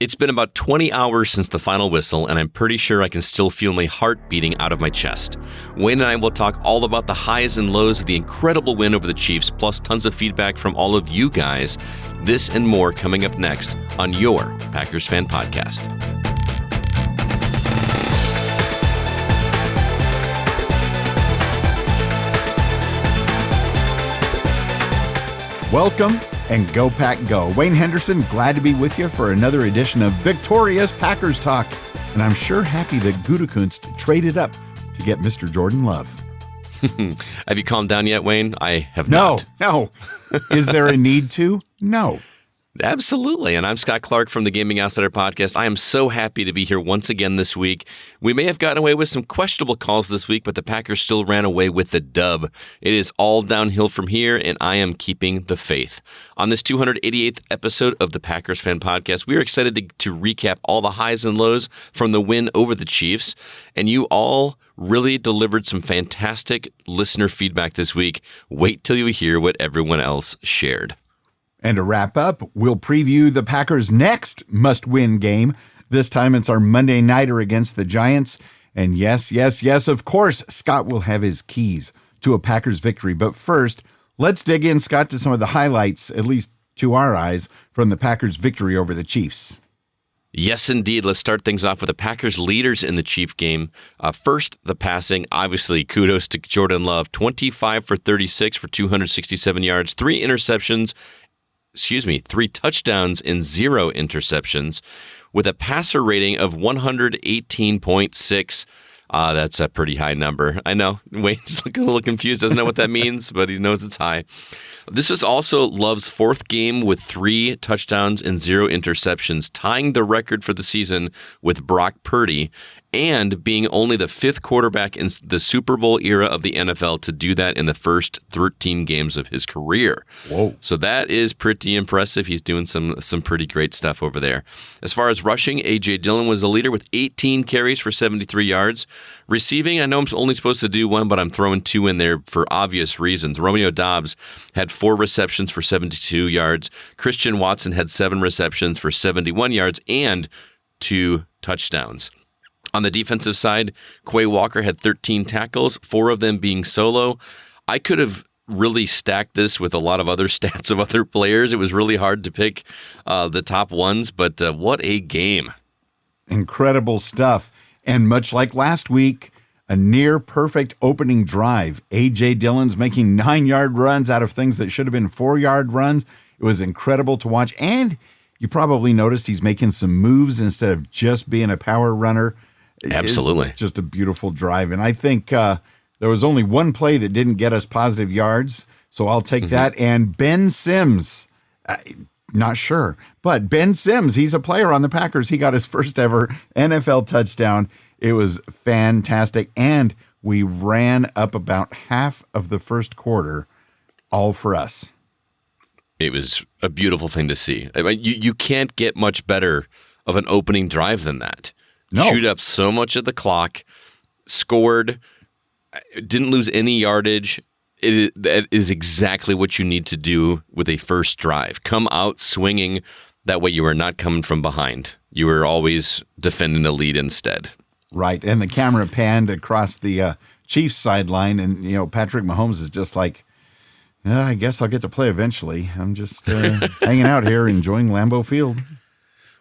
It's been about 20 hours since the final whistle, and I'm pretty sure I can still feel my heart beating out of my chest. Wayne and I will talk all about the highs and lows of the incredible win over the Chiefs, plus tons of feedback from all of you guys. This and more coming up next on your Packers Fan Podcast. Welcome and Go Pack Go. Wayne Henderson, glad to be with you for another edition of Victorious Packers Talk. And I'm sure happy that Gutekunst traded up to get Mr. Jordan Love. Have you calmed down yet, Wayne? I have not. No. Is there a need to? No. Absolutely. And I'm Scott Clark from the Gaming Outsider Podcast. I am so happy to be here once again this week. We may have gotten away with some questionable calls this week, but the Packers still ran away with the dub. It is all downhill from here, and I am keeping the faith. On this 288th episode of the Packers Fan Podcast, we are excited to recap all the highs and lows from the win over the Chiefs. And you all really delivered some fantastic listener feedback this week. Wait till you hear what everyone else shared. And to wrap up, we'll preview the Packers' next must-win game. This time it's our Monday nighter against the Giants. And yes, of course, Scott will have his keys to a Packers victory. But first, let's dig in, Scott, to some of the highlights, at least to our eyes, from the Packers' victory over the Chiefs. Yes, indeed. Let's start things off with the Packers leaders in the Chief game. First, the passing. Obviously, kudos to Jordan Love. 25 for 36 for 267 yards, 3 touchdowns and 0 interceptions with a passer rating of 118.6. That's a pretty high number. I know. Wayne's looking a little confused, doesn't know what that means, but he knows it's high. This was also Love's 4th game with 3 touchdowns and 0 interceptions, tying the record for the season with Brock Purdy, and being only the 5th quarterback in the Super Bowl era of the NFL to do that in the first 13 games of his career. Whoa. So that is pretty impressive. He's doing some pretty great stuff over there. As far as rushing, A.J. Dillon was the leader with 18 carries for 73 yards. Receiving, I know I'm only supposed to do 1, but I'm throwing 2 in there for obvious reasons. Romeo Doubs had 4 receptions for 72 yards. Christian Watson had 7 receptions for 71 yards and 2 touchdowns. On the defensive side, Quay Walker had 13 tackles, 4 of them being solo. I could have really stacked this with a lot of other stats of other players. It was really hard to pick the top ones, but what a game. Incredible stuff. And much like last week, a near-perfect opening drive. A.J. Dillon's making 9-yard runs out of things that should have been 4-yard runs. It was incredible to watch. And you probably noticed he's making some moves instead of just being a power runner. Absolutely. It's just a beautiful drive. And I think there was only one play that didn't get us positive yards, so I'll take that. And Ben Sims, not sure, but Ben Sims, he's a player on the Packers. He got his first ever NFL touchdown. It was fantastic. And we ran up about half of the first quarter, all for us. It was a beautiful thing to see. I mean, you can't get much better of an opening drive than that. No. Shoot up so much of the clock, scored, didn't lose any yardage. That is exactly what you need to do with a first drive. Come out swinging. That way you are not coming from behind. You are always defending the lead instead. Right, and the camera panned across the Chiefs sideline, and Patrick Mahomes is just like, I guess I'll get to play eventually. I'm just hanging out here enjoying Lambeau Field.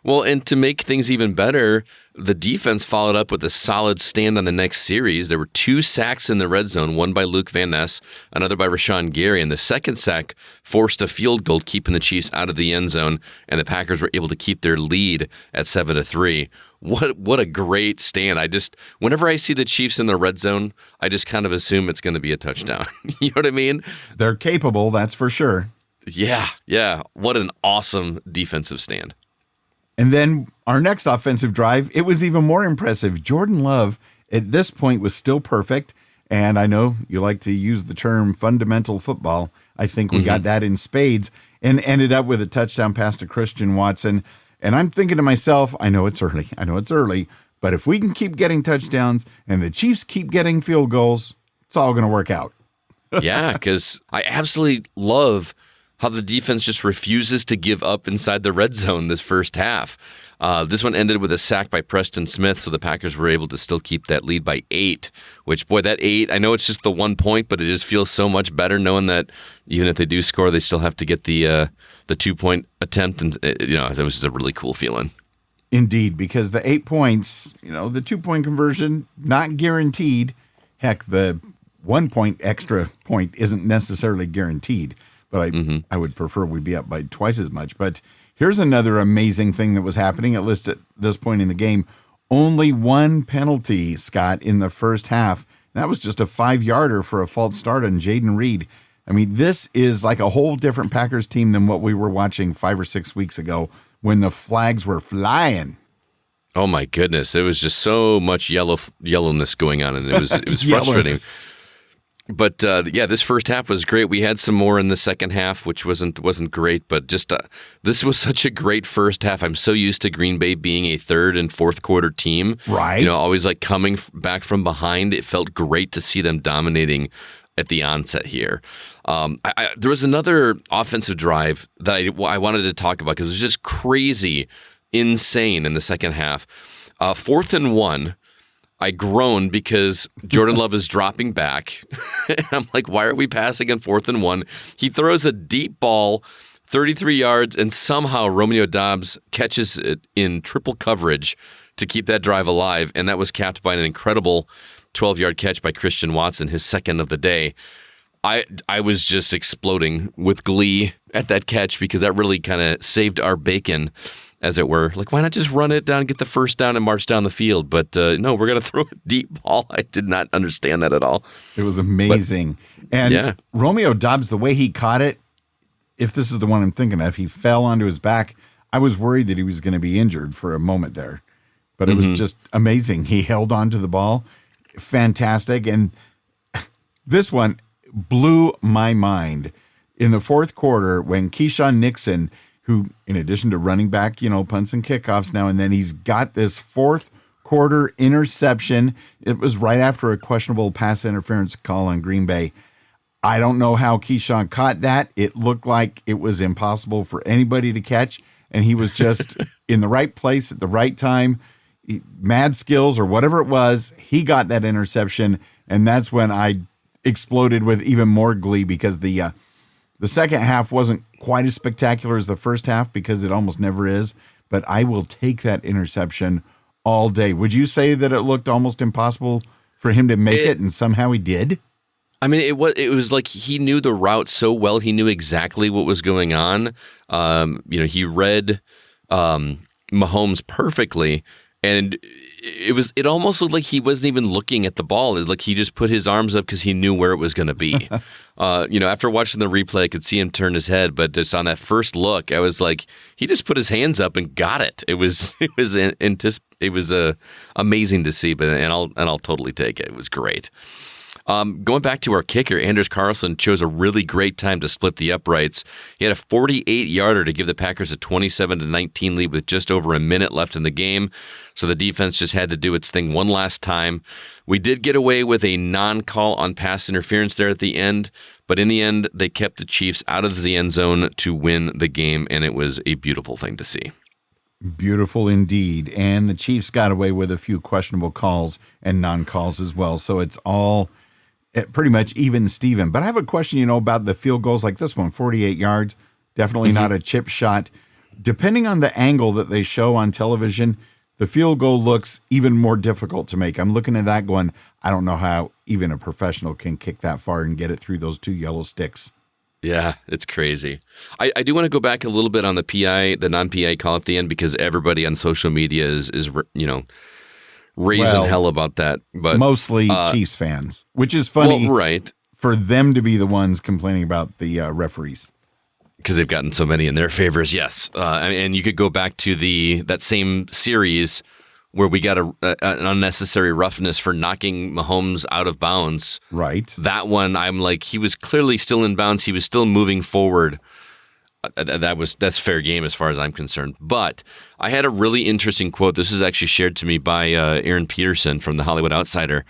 Well, and to make things even better, the defense followed up with a solid stand on the next series. There were 2 sacks in the red zone, one by Luke Van Ness, another by Rashawn Gary, and the second sack forced a field goal, keeping the Chiefs out of the end zone, and the Packers were able to keep their lead at 7-3. What a great stand. Whenever I see the Chiefs in the red zone, I just kind of assume it's going to be a touchdown. You know what I mean? They're capable, that's for sure. Yeah. What an awesome defensive stand. And then our next offensive drive, it was even more impressive. Jordan Love, at this point, was still perfect. And I know you like to use the term fundamental football. I think we got that in spades and ended up with a touchdown pass to Christian Watson. And I'm thinking to myself, I know it's early, but if we can keep getting touchdowns and the Chiefs keep getting field goals, it's all going to work out. Yeah, because I absolutely love how the defense just refuses to give up inside the red zone this first half. This one ended with a sack by Preston Smith, so the Packers were able to still keep that lead by 8, which, boy, that 8, I know it's just the 1 point, but it just feels so much better knowing that even if they do score, they still have to get the 2-point attempt, and it was just a really cool feeling. Indeed, because the 8 points, the 2-point conversion, not guaranteed. Heck, the 1 point extra point isn't necessarily guaranteed, but I would prefer we be up by twice as much. But here's another amazing thing that was happening, at least at this point in the game. Only one penalty, Scott, in the first half. That was just a 5-yarder for a false start on Jaden Reed. I mean, this is like a whole different Packers team than what we were watching 5 or 6 weeks ago when the flags were flying. Oh my goodness! It was just so much yellowness going on, and it was frustrating. But this first half was great. We had some more in the second half, which wasn't great. But just this was such a great first half. I'm so used to Green Bay being a third and fourth quarter team, right? Always like coming back from behind. It felt great to see them dominating at the onset here. There was another offensive drive that I wanted to talk about because it was just crazy, insane in the second half. 4th and 1. I groaned because Jordan Love is dropping back. And I'm like, why are we passing in 4th and 1? He throws a deep ball, 33 yards, and somehow Romeo Doubs catches it in triple coverage to keep that drive alive. And that was capped by an incredible 12-yard catch by Christian Watson, his second of the day. I was just exploding with glee at that catch because that really kind of saved our bacon, as it were. Like, why not just run it down, get the first down, and march down the field? But no, we're going to throw a deep ball. I did not understand that at all. It was amazing. Romeo Doubs, the way he caught it, if this is the one I'm thinking of, he fell onto his back. I was worried that he was going to be injured for a moment there. But it was just amazing. He held on to the ball. Fantastic. And this one blew my mind. In the fourth quarter, when Keyshawn Nixon, who, in addition to running back, punts and kickoffs now and then, he's got this fourth quarter interception. It was right after a questionable pass interference call on Green Bay. I don't know how Keyshawn caught that. It looked like it was impossible for anybody to catch, and he was just in the right place at the right time. Mad skills or whatever it was, he got that interception, and that's when I exploded with even more glee because the second half wasn't quite as spectacular as the first half because it almost never is, but I will take that interception all day. Would you say that it looked almost impossible for him to make it and somehow he did? I mean, it was like he knew the route so well. He knew exactly what was going on. He read Mahomes perfectly, and it almost looked like he wasn't even looking at the ball. Like he just put his arms up because he knew where it was going to be. After watching the replay, I could see him turn his head, but just on that first look, I was like, he just put his hands up and got it. It was amazing to see, and I'll totally take it. It was great. Going back to our kicker, Anders Carlson chose a really great time to split the uprights. He had a 48-yarder to give the Packers a 27-19 lead with just over a minute left in the game, so the defense just had to do its thing one last time. We did get away with a non-call on pass interference there at the end, but in the end, they kept the Chiefs out of the end zone to win the game, and it was a beautiful thing to see. Beautiful indeed, and the Chiefs got away with a few questionable calls and non-calls as well, so it's all pretty much even Steven. But I have a question, about the field goals like this one, 48 yards, definitely not a chip shot. Depending on the angle that they show on television, the field goal looks even more difficult to make. I'm looking at that going, I don't know how even a professional can kick that far and get it through those two yellow sticks. Yeah, it's crazy. I do want to go back a little bit on the non-PI call at the end because everybody on social media is raising hell about that, but mostly Chiefs fans, which is funny, right? For them to be the ones complaining about the referees because they've gotten so many in their favors. Yes, and you could go back to that same series where we got an unnecessary roughness for knocking Mahomes out of bounds. Right. That one, I'm like, he was clearly still in bounds. He was still moving forward. That's fair game as far as I'm concerned. But I had a really interesting quote. This is actually shared to me by Aaron Peterson from the Hollywood Outsider.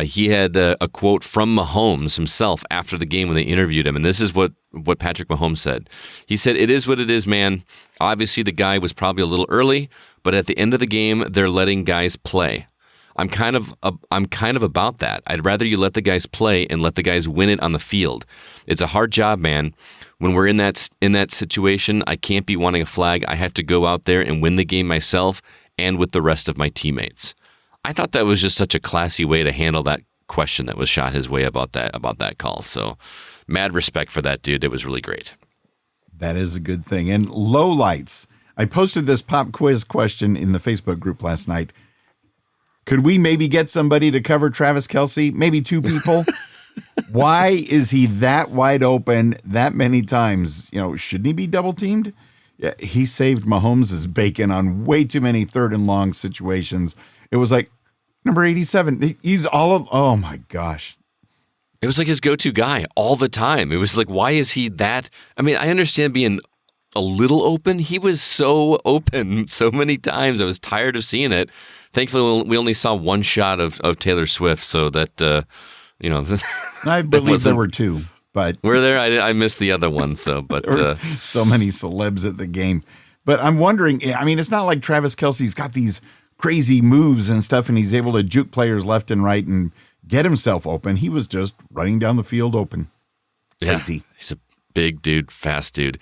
He had a quote from Mahomes himself after the game when they interviewed him, and this is what Patrick Mahomes said. He said, "It is what it is, man. Obviously, the guy was probably a little early, but at the end of the game, they're letting guys play. I'm kind of about that. I'd rather you let the guys play and let the guys win it on the field. It's a hard job, man. When we're in that situation, I can't be wanting a flag. I have to go out there and win the game myself and with the rest of my teammates." I thought that was just such a classy way to handle that question that was shot his way about that call. So, mad respect for that dude. It was really great. That is a good thing. And lowlights. I posted this pop quiz question in the Facebook group last night. Could we maybe get somebody to cover Travis Kelce? Maybe two people? Why is he that wide open that many times? Shouldn't he be double teamed? Yeah, he saved Mahomes' bacon on way too many 3rd and long situations. It was like number 87. He's oh my gosh. It was like his go-to guy all the time. It was like, why is he that? I mean, I understand being a little open. He was so open so many times. I was tired of seeing it. Thankfully, we only saw one shot of Taylor Swift, so that, I believe there were two, but were there? I missed the other one, but there was so many celebs at the game. But I'm wondering, I mean, it's not like Travis Kelce's got these crazy moves and stuff, and he's able to juke players left and right and get himself open. He was just running down the field open. Crazy. Yeah, he's a big dude, fast dude.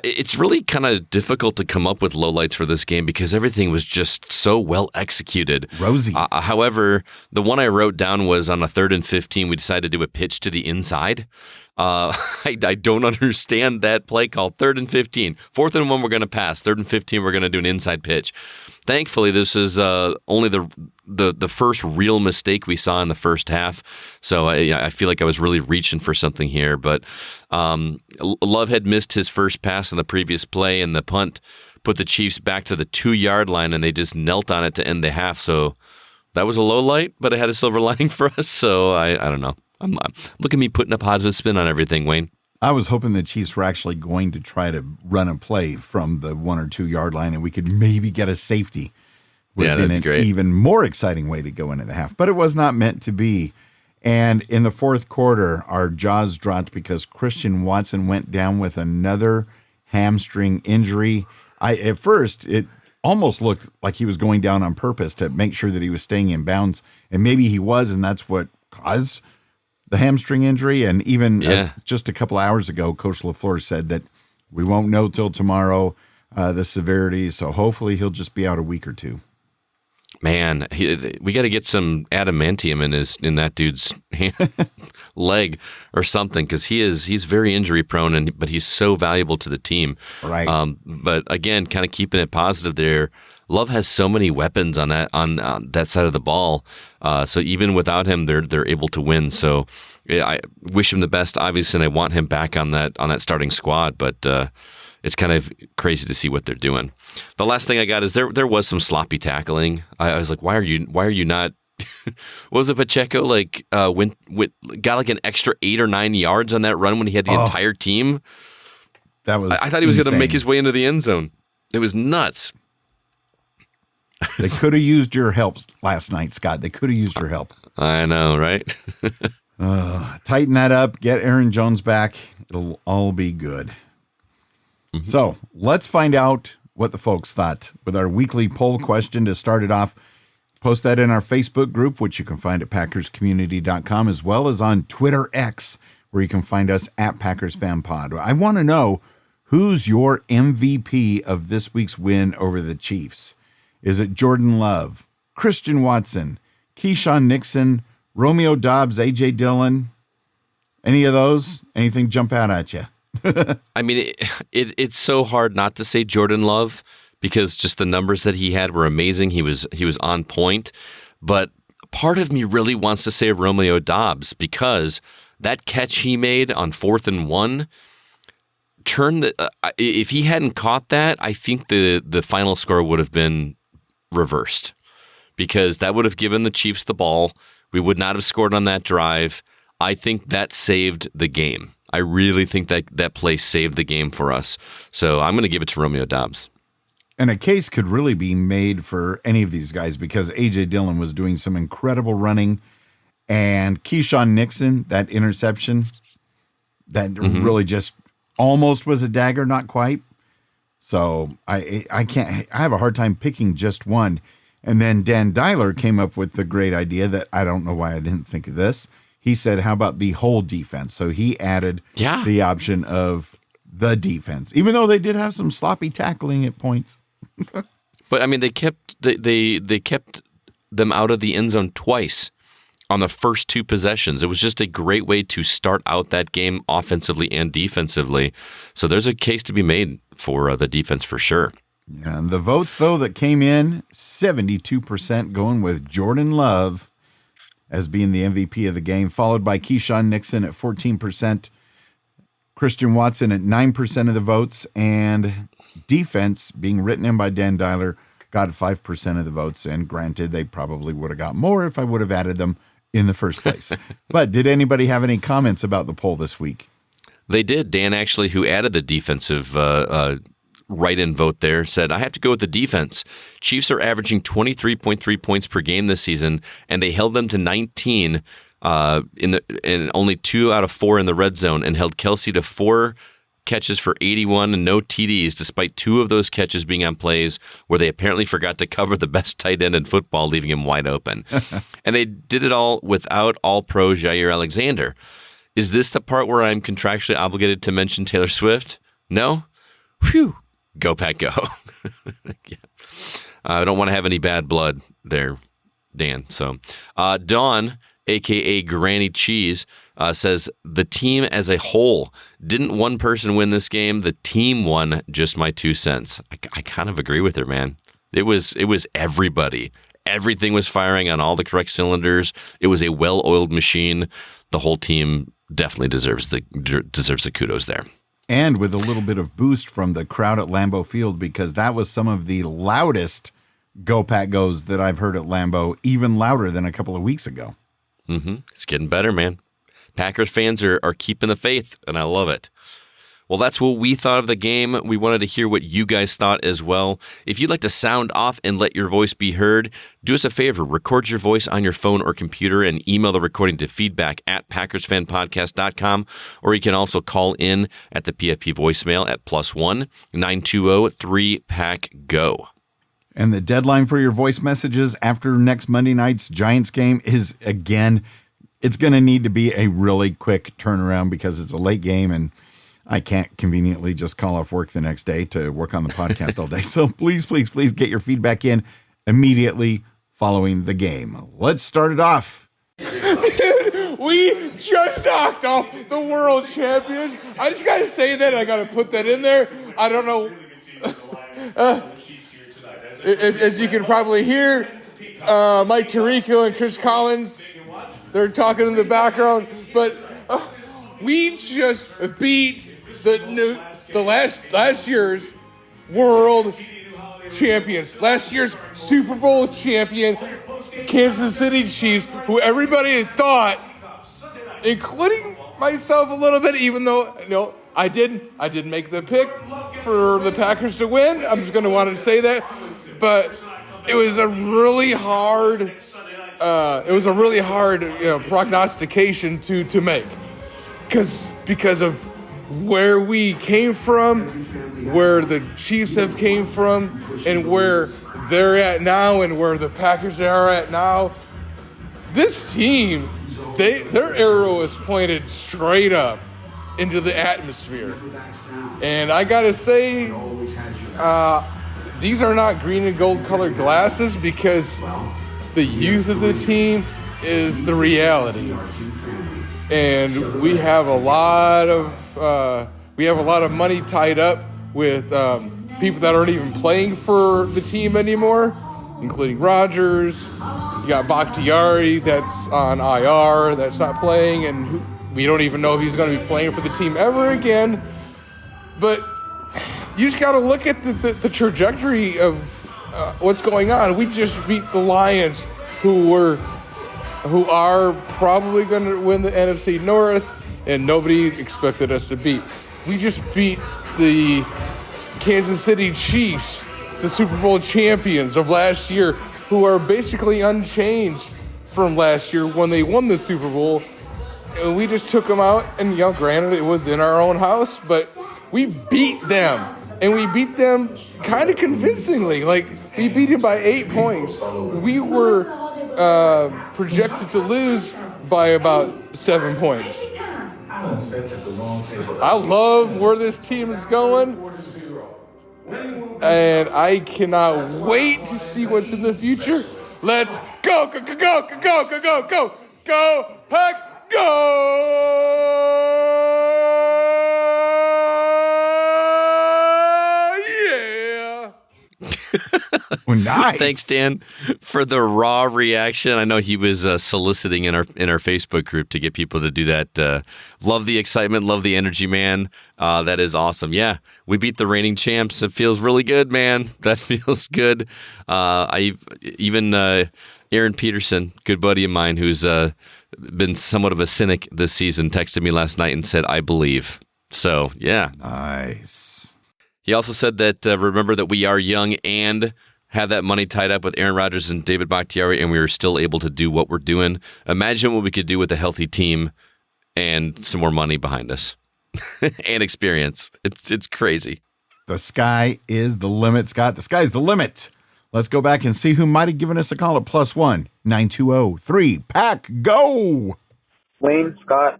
It's really kind of difficult to come up with lowlights for this game because everything was just so well executed. Rosy. However, the one I wrote down was on a 3rd and 15, we decided to do a pitch to the inside. I don't understand that play call. 3rd and 15. 4th and 1, we're going to pass. 3rd and 15, we're going to do an inside pitch. Thankfully, this is only the first real mistake we saw in the first half. So I feel like I was really reaching for something here. But Love had missed his first pass on the previous play, and the punt put the Chiefs back to the 2-yard line, and they just knelt on it to end the half. So that was a low light, but it had a silver lining for us. So I don't know. Look at me putting a positive spin on everything, Wayne. I was hoping the Chiefs were actually going to try to run a play from the 1 or 2 yard line and we could maybe get a safety. Would have been an even more exciting way to go into the half, but it was not meant to be. And in the 4th quarter, our jaws dropped because Christian Watson went down with another hamstring injury. At first, it almost looked like he was going down on purpose to make sure that he was staying in bounds, and maybe he was, and that's what caused the hamstring injury. And even just a couple hours ago, Coach LaFleur said that we won't know till tomorrow the severity, so hopefully he'll just be out a week or two. Man, we got to get some adamantium in that dude's leg or something because he's very injury prone, but he's so valuable to the team. Right. But again, kind of keeping it positive there. Love has so many weapons on that side of the ball. So even without him, they're able to win. So I wish him the best, obviously, and I want him back on that starting squad. But it's kind of crazy to see what they're doing. The last thing I got is there was some sloppy tackling. I was like, why are you not? What was it, Pacheco? Like got like an extra 8 or 9 yards on that run when he had the entire team. That was I thought he was going to make his way into the end zone. It was nuts. They could have used your help last night, Scott. They could have used your help. I know, right? Tighten that up. Get Aaron Jones back. It'll all be good. Mm-hmm. So let's find out what the folks thought with our weekly poll question to start it off. Post that in our Facebook group, which you can find at PackersCommunity.com, as well as on Twitter X, where you can find us at Packers Fan Pod. I want to know, who's your MVP of this week's win over the Chiefs? Is it Jordan Love, Christian Watson, Keyshawn Nixon, Romeo Doubs, A.J. Dillon? Any of those? Anything jump out at you? I mean, it's so hard not to say Jordan Love because just the numbers that he had were amazing. He was on point. But part of me really wants to say Romeo Doubs because that catch he made on 4th and 1 if he hadn't caught that, I think the final score would have been reversed because that would have given the Chiefs the ball. We would not have scored on that drive. I think that saved the game. I really think that play saved the game for us. So I'm going to give it to Romeo Doubs. And a case could really be made for any of these guys because A.J. Dillon was doing some incredible running. And Keyshawn Nixon, that interception, that really just almost was a dagger, not quite. So I have a hard time picking just one. And then Dan Dyler came up with the great idea that I don't know why I didn't think of this. He said, how about the whole defense? So he added the option of the defense, even though they did have some sloppy tackling at points. But I mean, they kept them out of the end zone twice on the first two possessions. It was just a great way to start out that game offensively and defensively. So there's a case to be made for the defense for sure. Yeah, and the votes, though, that came in, 72% going with Jordan Love as being the MVP of the game, followed by Keyshawn Nixon at 14%, Christian Watson at 9% of the votes, and defense, being written in by Dan Dyler, got 5% of the votes. And granted, they probably would have got more if I would have added them in the first place. But did anybody have any comments about the poll this week? They did. Dan, actually, who added the defensive write-in vote there, said, I have to go with the defense. Chiefs are averaging 23.3 points per game this season, and they held them to 19 in only 2 out of 4 in the red zone, and held Kelsey to 4 catches for 81 and no TDs, despite 2 of those catches being on plays where they apparently forgot to cover the best tight end in football, leaving him wide open. And they did it all without All-Pro Jair Alexander. Is this the part where I'm contractually obligated to mention Taylor Swift? No? Whew. Go, Pack, go. Yeah. I don't want to have any bad blood there, Dan. So, Dawn, a.k.a. Granny Cheese, says, the team as a whole. Didn't one person win this game? The team won. Just my 2 cents. I kind of agree with her, man. It was everybody. Everything was firing on all the correct cylinders. It was a well-oiled machine. The whole team definitely deserves the kudos there. And with a little bit of boost from the crowd at Lambeau Field, because that was some of the loudest Go Pack Goes that I've heard at Lambeau, even louder than a couple of weeks ago. It's getting better, man. Packers fans are keeping the faith, and I love it. Well, that's what we thought of the game. We wanted to hear what you guys thought as well. If you'd like to sound off and let your voice be heard, do us a favor. Record your voice on your phone or computer and email the recording to feedback@PackersFanPodcast.com, or you can also call in at the PFP voicemail at +1 920 3PACK-GO. And the deadline for your voice messages after next Monday night's Giants game is, again, it's going to need to be a really quick turnaround because it's a late game and I can't conveniently just call off work the next day to work on the podcast all day. So please, please, please get your feedback in immediately following the game. Let's start it off. We just knocked off the world champions. I just got to say that. I got to put that in there. I don't know. As you can probably hear, Mike Tirico and Chris Collins, they're talking in the background. But we just beat the last year's world champions, last year's Super Bowl champion, Kansas City Chiefs, who everybody had thought, including myself a little bit, even though I didn't make the pick for the Packers to win. I'm just going to want to say that, but it was a really hard prognostication to make, because of where we came from, where the Chiefs have came from, and where they're at now, and where the Packers are at now. This team, their arrow is pointed straight up into the atmosphere. And I gotta say, these are not green and gold colored glasses, because the youth of the team is the reality. And we have a lot of money tied up with people that aren't even playing for the team anymore, including Rodgers. You got Bakhtiari that's on IR, that's not playing, and we don't even know if he's going to be playing for the team ever again. But you just got to look at the trajectory of what's going on. We just beat the Lions, who are probably going to win the NFC North. and nobody expected us to beat. We just beat the Kansas City Chiefs, the Super Bowl champions of last year, who are basically unchanged from last year when they won the Super Bowl. And we just took them out, and granted it was in our own house, but we beat them. And we beat them kind of convincingly. Like, we beat them by 8 points. We were projected to lose by about 7 points. I love where this team is going, and I cannot wait to see what's in the future. Let's go, go, go, go, go, go, go, go, go, go, Pack, go! Yeah! Well, nice. Thanks, Dan, for the raw reaction. I know he was soliciting in our Facebook group to get people to do that. Love the excitement, love the energy, man. That is awesome. Yeah, we beat the reigning champs. It feels really good, man. That feels good. Aaron Peterson, good buddy of mine, who's been somewhat of a cynic this season, texted me last night and said, "I believe." So yeah, nice. He also said that remember that we are young and have that money tied up with Aaron Rodgers and David Bakhtiari, and we are still able to do what we're doing. Imagine what we could do with a healthy team and some more money behind us and experience. It's crazy. The sky is the limit, Scott. The sky's the limit. Let's go back and see who might have given us a call at +1 920 3-Pack, go! Wayne, Scott,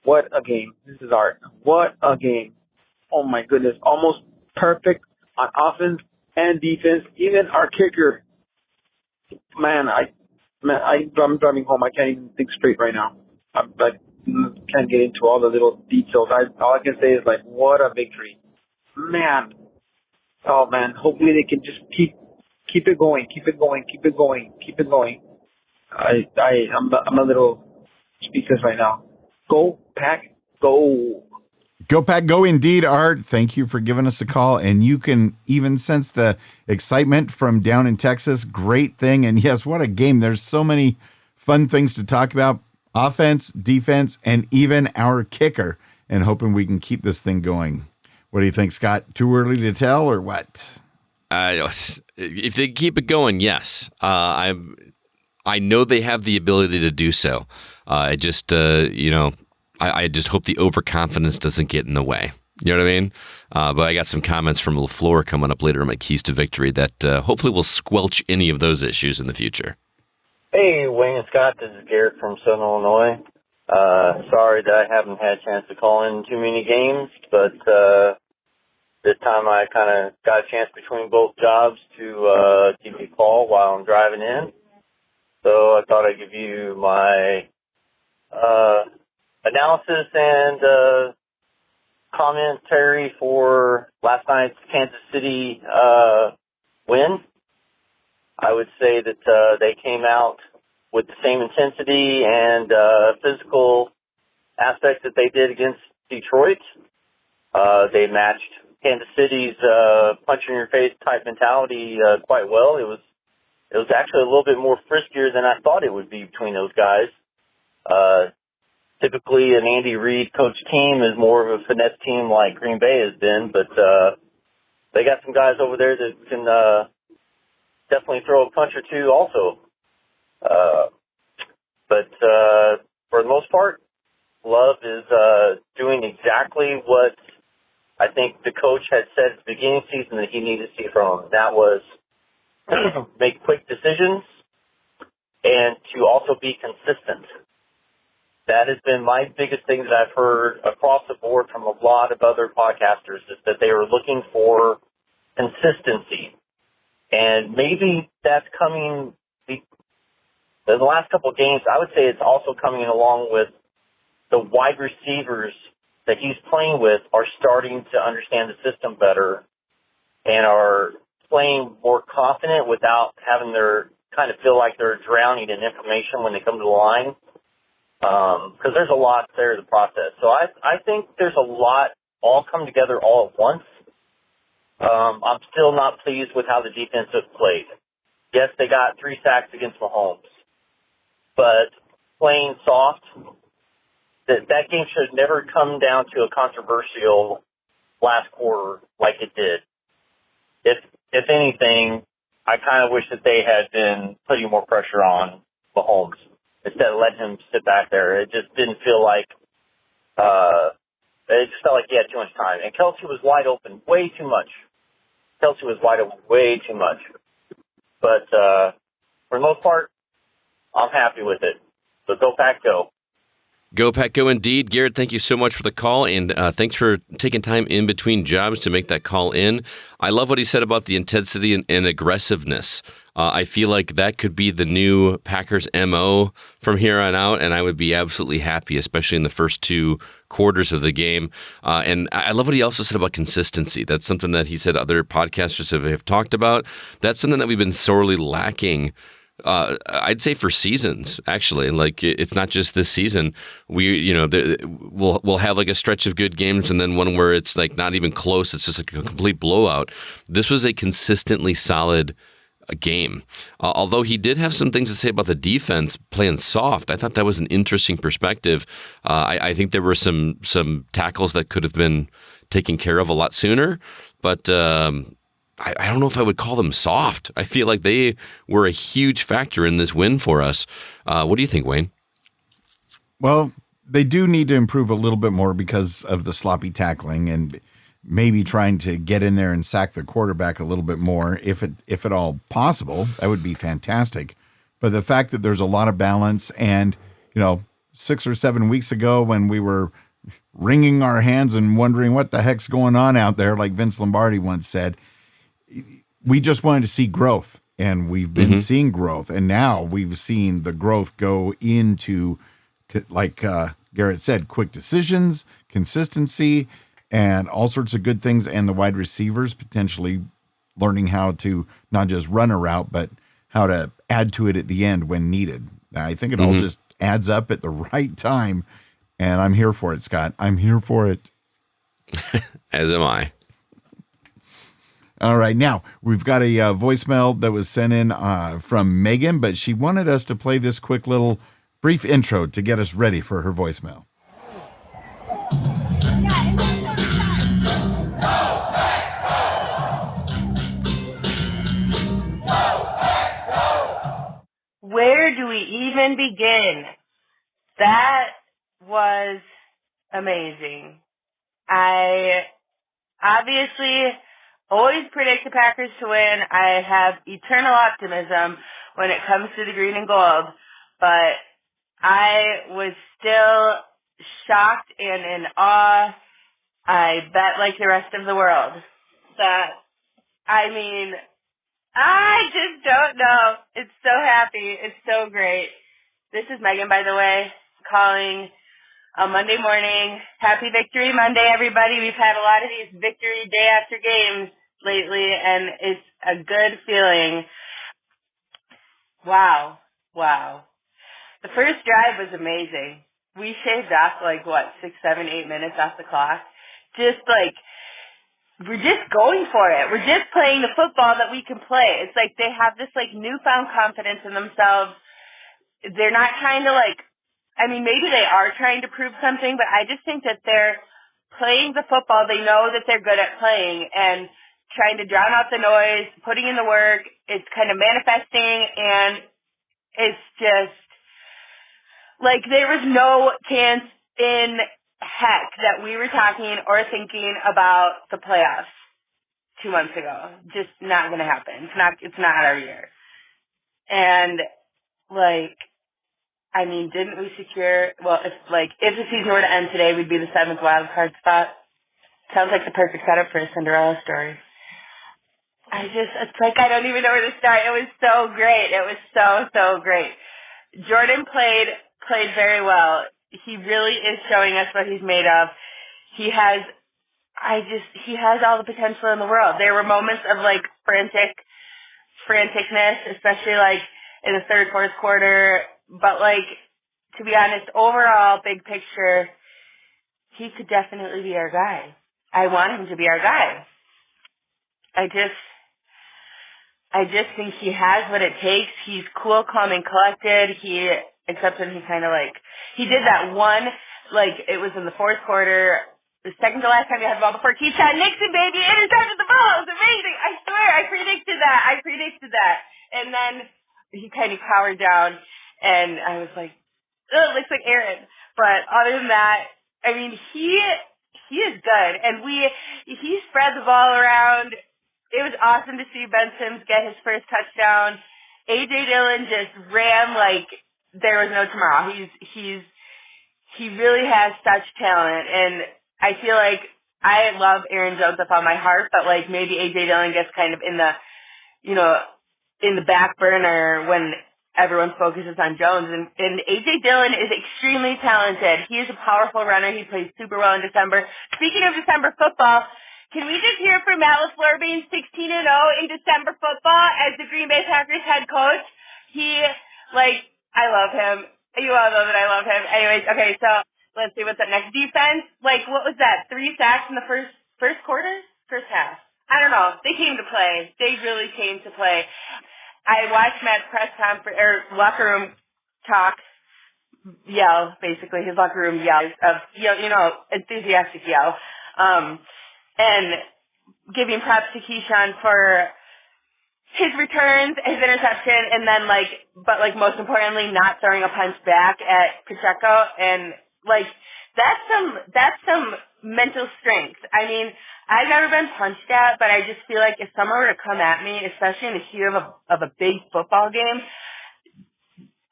what a game. This is art. What a game. Oh, my goodness. Almost perfect on offense and defense. Even our kicker. Man, I'm driving home. I can't even think straight right now. I can't get into all the little details. All I can say is, like, what a victory. Man. Oh, man. Hopefully they can just keep it going. Keep it going. Keep it going. Keep it going. I'm a little speechless right now. Go, Pack, go. Go, Pack, go indeed, Art. Thank you for giving us a call. And you can even sense the excitement from down in Texas. Great thing. And yes, what a game. There's so many fun things to talk about. Offense, defense, and even our kicker. And hoping we can keep this thing going. What do you think, Scott? Too early to tell or what? If they keep it going, yes. I know they have the ability to do so. I just hope the overconfidence doesn't get in the way. You know what I mean? But I got some comments from LaFleur coming up later in my Keys to Victory that hopefully will squelch any of those issues in the future. Hey, Wayne and Scott, this is Garrett from Southern Illinois. Sorry that I haven't had a chance to call in too many games, but this time I kind of got a chance between both jobs to give you a call while I'm driving in. So I thought I'd give you my analysis and commentary for last night's Kansas City win. I would say that they came out with the same intensity and physical aspects that they did against Detroit. They matched Kansas City's punch-in-your-face type mentality quite well. It was actually a little bit more friskier than I thought it would be between those guys. Typically, an Andy Reid coach team is more of a finesse team like Green Bay has been, but they got some guys over there that can definitely throw a punch or two also. But for the most part, Love is doing exactly what I think the coach had said at the beginning of the season that he needed to see from him. That was make quick decisions and to also be consistent. That has been my biggest thing that I've heard across the board from a lot of other podcasters is that they were looking for consistency. And maybe that's coming in the last couple of games. I would say it's also coming along with the wide receivers that he's playing with are starting to understand the system better and are playing more confident without having their kind of feel like they're drowning in information when they come to the line. Because there's a lot there in the process. So I think there's a lot all come together all at once. I'm still not pleased with how the defense has played. Yes, they got 3 sacks against Mahomes, but playing soft that game should have never come down to a controversial last quarter like it did. If anything, I kind of wish that they had been putting more pressure on Mahomes instead of letting him sit back there. It just didn't feel like it just felt like he had too much time. And Kelsey was wide open way too much. But for the most part, I'm happy with it. So go Pack, go. Go Pack, go indeed. Garrett, thank you so much for the call, and thanks for taking time in between jobs to make that call in. I love what he said about the intensity and aggressiveness. I feel like that could be the new Packers MO from here on out, and I would be absolutely happy, especially in the first two quarters of the game. And I love what he also said about consistency. That's something that he said other podcasters have talked about. That's something that we've been sorely lacking, I'd say, for seasons, actually. Like, it's not just this season. We'll have like a stretch of good games and then one where it's like not even close. It's just like a complete blowout. This was a consistently solid game. Although he did have some things to say about the defense playing soft. I thought that was an interesting perspective. I think there were some tackles that could have been taken care of a lot sooner, but I don't know if I would call them soft. I feel like they were a huge factor in this win for us. What do you think, Wayne? Well, they do need to improve a little bit more because of the sloppy tackling and maybe trying to get in there and sack the quarterback a little bit more, if at all possible. That would be fantastic. But the fact that there's a lot of balance, and 6 or 7 weeks ago when we were wringing our hands and wondering what the heck's going on out there, like Vince Lombardi once said, we just wanted to see growth, and we've been seeing growth. And now we've seen the growth go into, like Garrett said, quick decisions, consistency, and all sorts of good things. And the wide receivers potentially learning how to not just run a route, but how to add to it at the end when needed. I think it all just adds up at the right time. And I'm here for it, Scott. I'm here for it. As am I. All right. Now, we've got a voicemail that was sent in from Megan, but she wanted us to play this quick little brief intro to get us ready for her voicemail. Where do we even begin? That was amazing. I obviously always predict the Packers to win. I have eternal optimism when it comes to the green and gold, but I was still shocked and in awe. I bet like the rest of the world. I just don't know. It's so happy. It's so great. This is Megan, by the way, calling on Monday morning. Happy Victory Monday, everybody. We've had a lot of these victory day after games lately, and it's a good feeling. Wow. The first drive was amazing. We shaved off 6, 7, 8 minutes off the clock. We're just going for it. We're just playing the football that we can play. It's like they have this newfound confidence in themselves. They're not trying to maybe they are trying to prove something, but I just think that they're playing the football they know that they're good at playing and trying to drown out the noise, putting in the work. It's kind of manifesting, and it's just there was no chance in heck that we were talking or thinking about the playoffs 2 months ago. Just not going to happen. It's not our year. And didn't we secure, if the season were to end today, we'd be the 7th wild card spot. Sounds like the perfect setup for a Cinderella story. I don't even know where to start. It was so great. It was so great. Jordan played very well. He really is showing us what he's made of. He has all the potential in the world. There were moments of franticness, especially in the third, fourth quarter. But to be honest, overall, big picture, he could definitely be our guy. I want him to be our guy. I just think he has what it takes. He's cool, calm, and collected. Except when he kind of he did that one like, it was in the fourth quarter, the second to last time you had the ball before Keyshawn Nixon, baby, intercepted the ball. It was amazing. I swear, I predicted that. And then he kind of cowered down, and I was like, oh, it looks like Aaron. But other than that, I mean, he is good. And he spread the ball around. It was awesome to see Ben Sims get his first touchdown. A.J. Dillon just ran like there was no tomorrow. He really has such talent, and I feel like I love Aaron Jones up on my heart, but like maybe A.J. Dillon gets kind of in the back burner when everyone focuses on Jones. And A.J. Dillon is extremely talented. He is a powerful runner. He plays super well in December. Speaking of December football, can we just hear from Matt LaFleur being 16-0 in December football as the Green Bay Packers head coach? I love him. You all know that I love him. Anyways, okay, so let's see what's up next. Defense, what was that? 3 sacks in the first quarter? First half. I don't know. They came to play. They really came to play. I watched Matt's press conference, or locker room talk, yell, basically, his locker room yell, enthusiastic yell. And giving props to Keyshawn for his returns, his interception, and then most importantly, not throwing a punch back at Pacheco. And that's some mental strength. I mean, I've never been punched at, but I just feel like if someone were to come at me, especially in the heat of a big football game,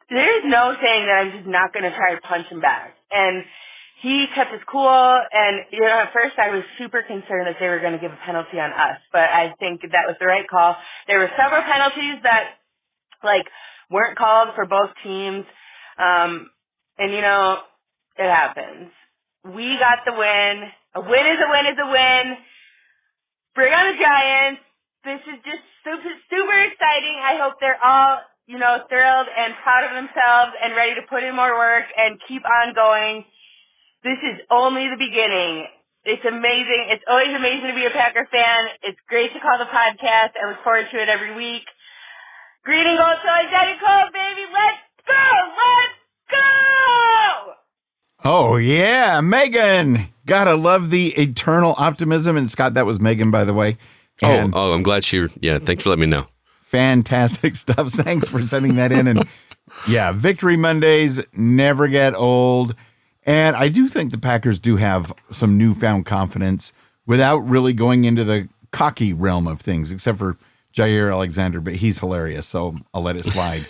there's no saying that I'm just not going to try to punch him back. And he kept his cool, and at first I was super concerned that they were going to give a penalty on us, but I think that was the right call. There were several penalties that weren't called for both teams, and it happens. We got the win. A win is a win is a win. Bring on the Giants. This is just super, super exciting. I hope they're all thrilled and proud of themselves and ready to put in more work and keep on going. This is only the beginning. It's amazing. It's always amazing to be a Packer fan. It's great to call the podcast. I look forward to it every week. Green and gold till identical, baby. Let's go! Let's go! Oh, yeah. Megan. Gotta love the eternal optimism. And Scott, that was Megan, by the way. And I'm glad thanks for letting me know. Fantastic stuff. Thanks for sending that in. And yeah, Victory Mondays never get old. And I do think the Packers do have some newfound confidence without really going into the cocky realm of things, except for Jair Alexander, but he's hilarious, so I'll let it slide.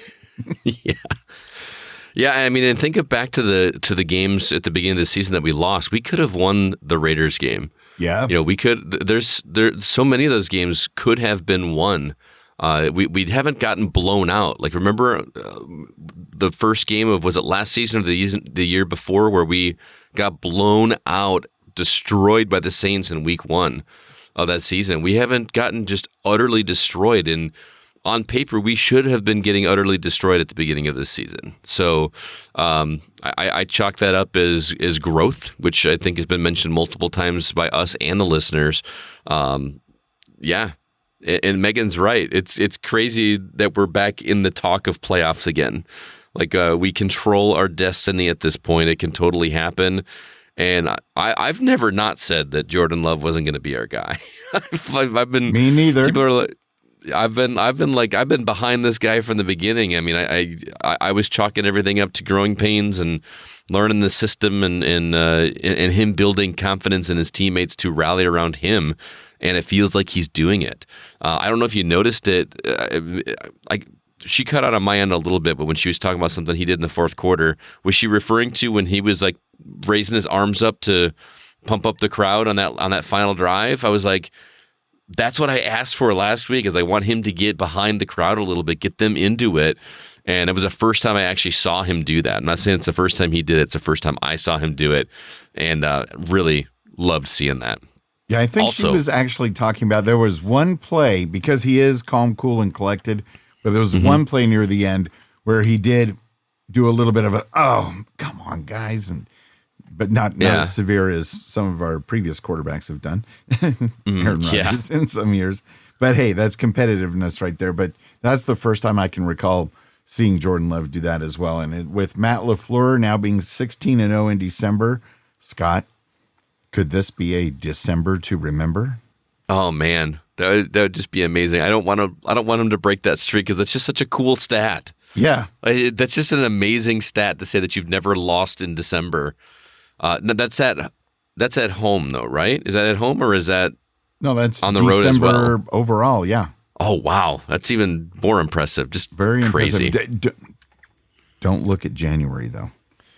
Yeah. I mean, and think back to the games at the beginning of the season that we lost. We could have won the Raiders game. Yeah. We could. There's so many of those games could have been won. We haven't gotten blown out. Remember the first game of, was it last season or the year before, where we got blown out, destroyed by the Saints in week 1 of that season? We haven't gotten just utterly destroyed. And on paper, we should have been getting utterly destroyed at the beginning of this season. So I chalk that up as growth, which I think has been mentioned multiple times by us and the listeners. Yeah. And Megan's right. It's crazy that we're back in the talk of playoffs again. We control our destiny at this point. It can totally happen. And I've never not said that Jordan Love wasn't going to be our guy. I've been me neither. People are like, I've been behind this guy from the beginning. I mean, I was chalking everything up to growing pains and learning the system and him building confidence in his teammates to rally around him. And it feels like he's doing it. I don't know if you noticed it. She cut out on my end a little bit, but when she was talking about something he did in the fourth quarter, was she referring to when he was raising his arms up to pump up the crowd on that final drive? I was like, that's what I asked for last week, is I want him to get behind the crowd a little bit, get them into it. And it was the first time I actually saw him do that. I'm not saying it's the first time he did it. It's the first time I saw him do it, and really loved seeing that. Yeah, I think she was actually talking about, there was one play, because he is calm, cool, and collected, but there was one play near the end where he did do a little bit of oh, come on, guys, but not as severe as some of our previous quarterbacks have done, Aaron Rodgers in some years. But hey, that's competitiveness right there. But that's the first time I can recall seeing Jordan Love do that as well. And with Matt LaFleur now being 16-0 in December, Scott, could this be a December to remember? Oh man, that would just be amazing. I don't want him to break that streak because that's just such a cool stat. Yeah, that's just an amazing stat to say that you've never lost in December. No, that's at home though, right? Is that at home or is that that's on the December road as well? Overall, yeah. Oh wow, that's even more impressive. Just very crazy. Impressive. Don't look at January though,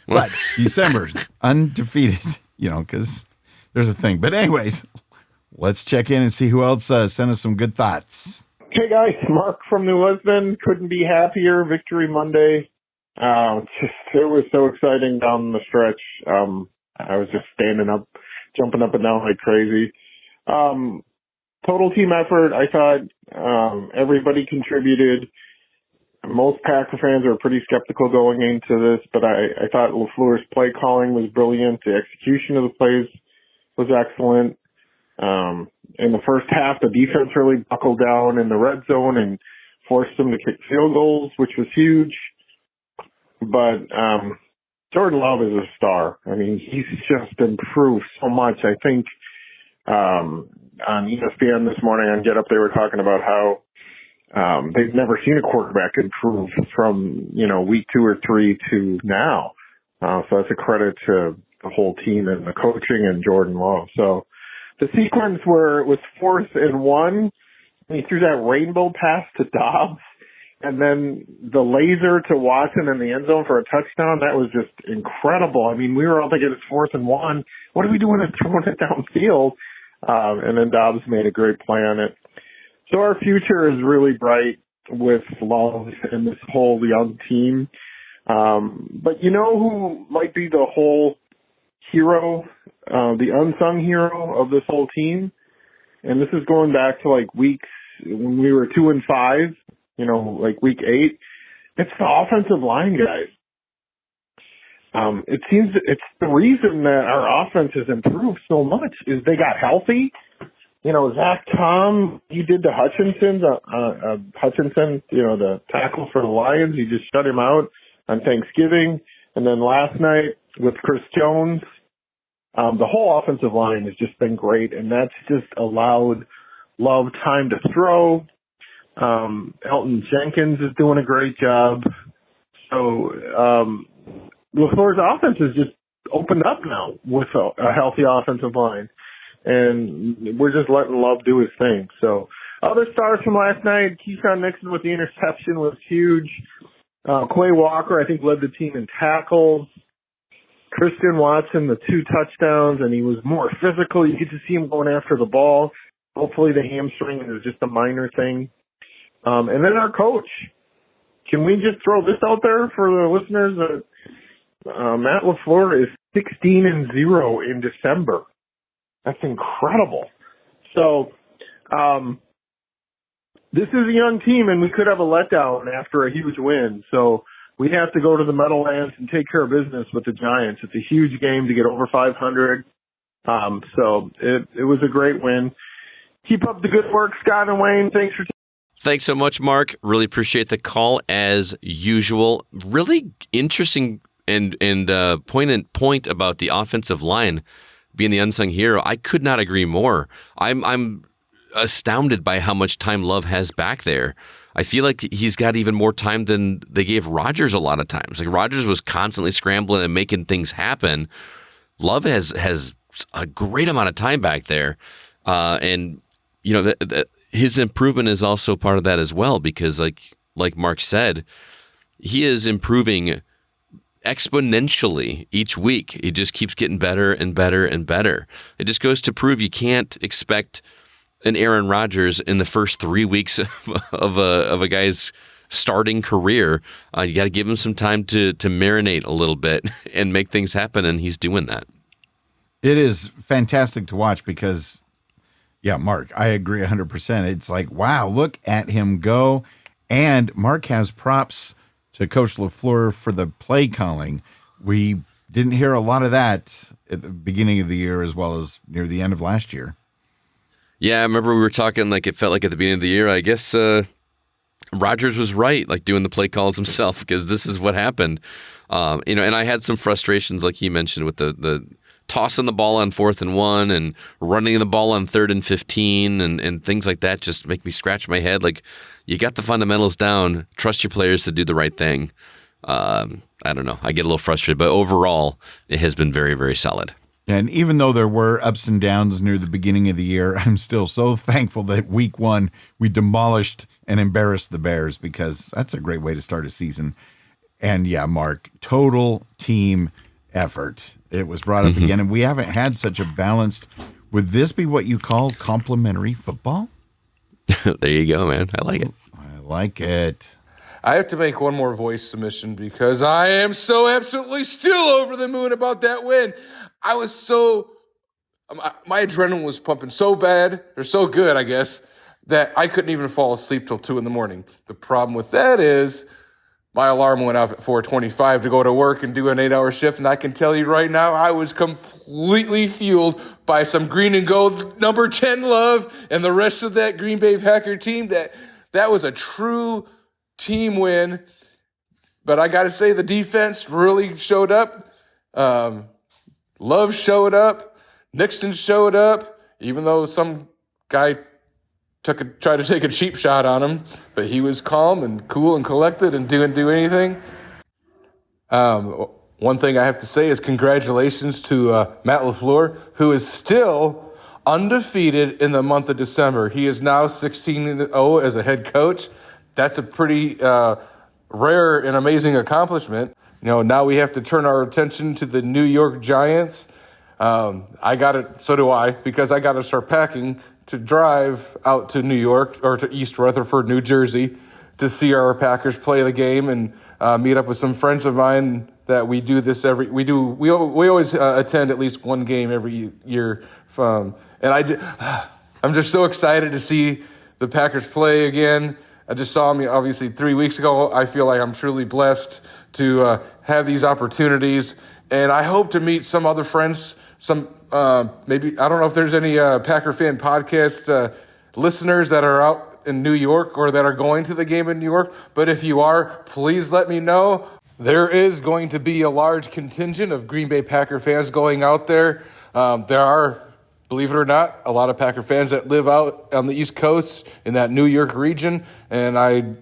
but December undefeated. Because there's a thing. But anyways, let's check in and see who else sent us some good thoughts. Hey guys, Mark from New Lisbon. Couldn't be happier. Victory Monday. It was so exciting down the stretch. I was just standing up, jumping up and down like crazy. Total team effort. I thought everybody contributed. Most Packer fans are pretty skeptical going into this, but I thought LaFleur's play calling was brilliant. The execution of the plays was excellent. In the first half, the defense really buckled down in the red zone and forced them to kick field goals, which was huge. But Jordan Love is a star. I mean, he's just improved so much. I think on ESPN this morning on Get Up, they were talking about how they've never seen a quarterback improve from, week 2 or 3 to now. So that's a credit to the whole team and the coaching and Jordan Love. So the sequence where it was 4th and 1, and he threw that rainbow pass to Dobbs, and then the laser to Watson in the end zone for a touchdown, that was just incredible. I mean, we were all thinking it's 4th and 1. What are we doing to throwing it downfield? And then Dobbs made a great play on it. So our future is really bright with Love and this whole young team. But you know who might be the whole hero, the unsung hero of this whole team? And this is going back to like weeks when we were 2 and 5, like week 8. It's the offensive line guys. It seems it's the reason that our offense has improved so much is they got healthy. Zach Tom, he did the Hutchinson, the tackle for the Lions. He just shut him out on Thanksgiving. And then last night with Chris Jones, the whole offensive line has just been great. And that's just allowed Love time to throw. Elton Jenkins is doing a great job. So LaFleur's offense has just opened up now with a healthy offensive line. And we're just letting Love do his thing. So other stars from last night, Keyshawn Nixon with the interception was huge. Quay Walker, I think, led the team in tackles. Christian Watson, the 2 touchdowns, and he was more physical. You get to see him going after the ball. Hopefully the hamstring is just a minor thing. And then our coach. Can we just throw this out there for the listeners? Matt LaFleur is 16-0 in December. That's incredible. So this is a young team, and we could have a letdown after a huge win. So we have to go to the Meadowlands and take care of business with the Giants. It's a huge game to get over 500. So it was a great win. Keep up the good work, Scott and Wayne. Thanks so much, Mark. Really appreciate the call as usual. Really interesting and poignant point about the offensive line being the unsung hero. I could not agree more. I'm astounded by how much time Love has back there. I feel like he's got even more time than they gave Rodgers a lot of times. Like Rodgers was constantly scrambling and making things happen. Love has a great amount of time back there, and his improvement is also part of that as well. Because like Mark said, he is improving exponentially each week. He just keeps getting better and better and better. It just goes to prove you can't expect an Aaron Rodgers in the first 3 weeks of a guy's starting career. You got to give him some time to marinate a little bit and make things happen, and he's doing that. It is fantastic to watch because, yeah, Mark, I agree 100%. It's like, wow, look at him go. And Mark has props to Coach LaFleur for the play calling. We didn't hear a lot of that at the beginning of the year as well as near the end of last year. Yeah, I remember we were talking like it felt like at the beginning of the year. I guess Rodgers was right, like doing the play calls himself, because this is what happened. And I had some frustrations, like he mentioned, with the tossing the ball on 4th and 1 and running the ball on 3rd and 15 and things like that just make me scratch my head. Like, you got the fundamentals down, trust your players to do the right thing. I don't know. I get a little frustrated, but overall, it has been very, very solid. And even though there were ups and downs near the beginning of the year, I'm still so thankful that week 1 we demolished and embarrassed the Bears, because that's a great way to start a season. And yeah, Mark, total team effort. It was brought up again, and we haven't had such a balanced. Would this be what you call complimentary football? There you go, man. I like it. I like it. I have to make one more voice submission because I am so absolutely still over the moon about that win. I was my adrenaline was pumping so bad, or so good, I guess, that I couldn't even fall asleep till 2 a.m. The problem with that is my alarm went off at 4:25 to go to work and do an 8-hour shift, and I can tell you right now, I was completely fueled by some green and gold number 10 love and the rest of that Green Bay Packer team. That was a true team win. But I got to say, the defense really showed up. Love showed up. Nixon showed up, even though some guy tried to take a cheap shot on him, but he was calm and cool and collected and didn't do anything. One thing I have to say is congratulations to Matt LaFleur, who is still undefeated in the month of December. He is now 16-0 as a head coach. That's a pretty rare and amazing accomplishment. Now we have to turn our attention to the New York Giants. So do I, because I got to start packing to drive out to New York, or to East Rutherford, New Jersey, to see our Packers play the game and meet up with some friends of mine that we do this we always attend at least one game every year. I'm just so excited to see the Packers play again. I just saw them obviously 3 weeks ago. I feel like I'm truly blessed to have these opportunities, and I hope to meet some other friends. Maybe, I don't know if there's any Packer Fan Podcast listeners that are out in New York or that are going to the game in New York. But if you are, please let me know. There is going to be a large contingent of Green Bay Packer fans going out there. There are, believe it or not, a lot of Packer fans that live out on the East Coast in that New York region. And I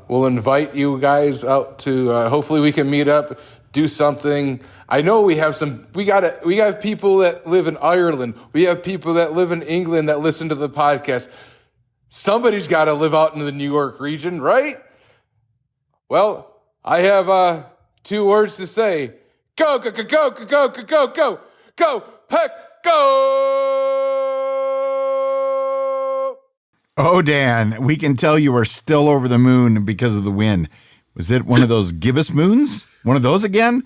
will invite you guys out to, hopefully we can meet up, do something. I know we have people that live in Ireland. We have people that live in England that listen to the podcast. Somebody's got to live out in the New York region, right? Well, I have 2 words to say. Go, go, go, go, go, go, go, go, go, go, Pack, go! Oh, Dan, we can tell you are still over the moon because of the win. Was it one of those gibbous moons? One of those again?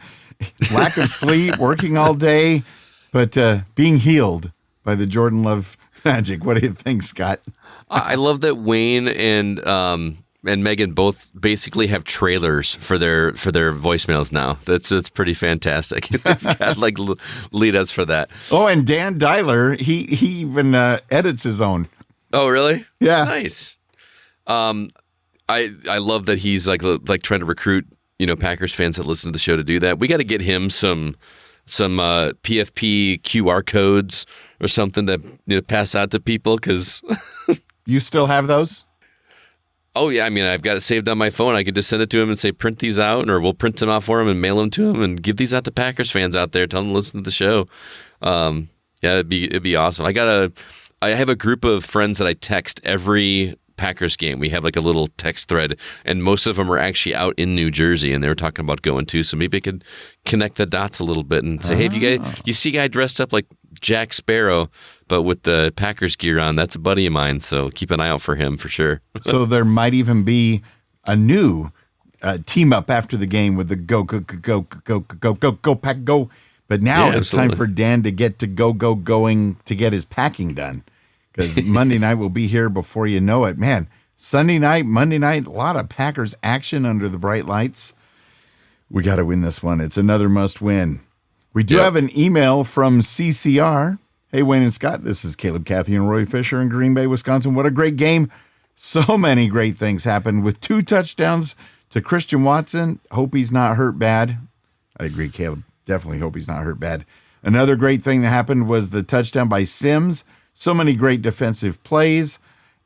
Lack of sleep, working all day, but being healed by the Jordan Love magic. What do you think, Scott? I love that Wayne and Megan both basically have trailers for their voicemails now. That's pretty fantastic. They've got like lead us for that. Oh, and Dan Dyler, he even edits his own. Oh, really? Yeah. Nice. I love that he's like trying to recruit, Packers fans that listen to the show to do that. We got to get him some PFP QR codes or something to pass out to people, because You still have those? Oh, yeah. I mean, I've got it saved on my phone. I could just send it to him and say, print these out, or we'll print them out for him and mail them to him and give these out to Packers fans out there. Tell them to listen to the show. Yeah, it'd be awesome. I have a group of friends that I text every Packers game. We have like a little text thread, and most of them are actually out in New Jersey, and they were talking about going too. So maybe I could connect the dots a little bit and say, hey, if you see a guy dressed up like Jack Sparrow, but with the Packers gear on, that's a buddy of mine. So keep an eye out for him for sure. So there might even be a new team up after the game with the go pack go. But now it's time for Dan to get to going to get his packing done, because Monday night will be here before you know it. Man, Sunday night, Monday night, a lot of Packers action under the bright lights. We got to win this one. It's another must win. We do have an email from CCR. Hey, Wayne and Scott, this is Caleb, Kathy, and Roy Fisher in Green Bay, Wisconsin. What a great game. So many great things happened with 2 touchdowns to Christian Watson. Hope he's not hurt bad. I agree, Caleb. Definitely hope he's not hurt bad. Another great thing that happened was the touchdown by Sims. So many great defensive plays.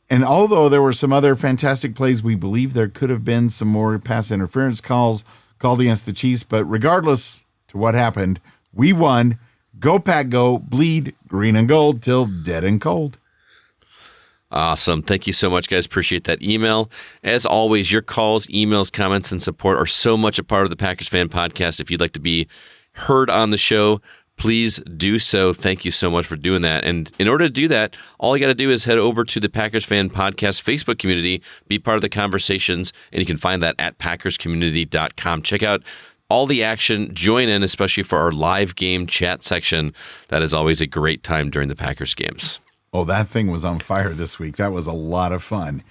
And although there were some other fantastic plays, we believe there could have been some more pass interference calls called against the Chiefs. But regardless to what happened, we won. Go Pack Go, bleed green and gold till dead and cold. Awesome. Thank you so much, guys. Appreciate that email. As always, your calls, emails, comments, and support are so much a part of the Packers Fan Podcast. If you'd like to be heard on the show, please do so. Thank you so much for doing that. And in order to do that, all you got to do is head over to the Packers Fan Podcast Facebook community, be part of the conversations, and you can find that at packerscommunity.com. Check out all the action, join in, especially for our live game chat section. That is always a great time during the Packers games. Oh, that thing was on fire this week. That was a lot of fun.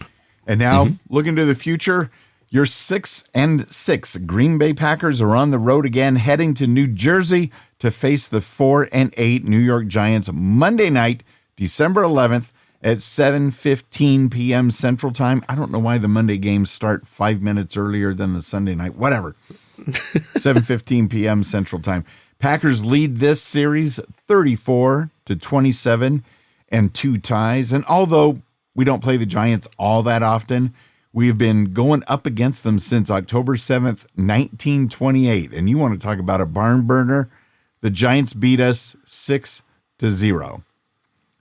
And now, looking to the future, your 6-6 Green Bay Packers are on the road again, heading to New Jersey to face the 4-8 New York Giants Monday night, December 11th at 7:15 p.m. Central Time. I don't know why the Monday games start 5 minutes earlier than the Sunday night. Whatever. 7:15 p.m. Central Time. Packers lead this series 34-27 and 2 ties. And although we don't play the Giants all that often, we have been going up against them since October 7th, 1928. And you want to talk about a barn burner? The Giants beat us 6-0.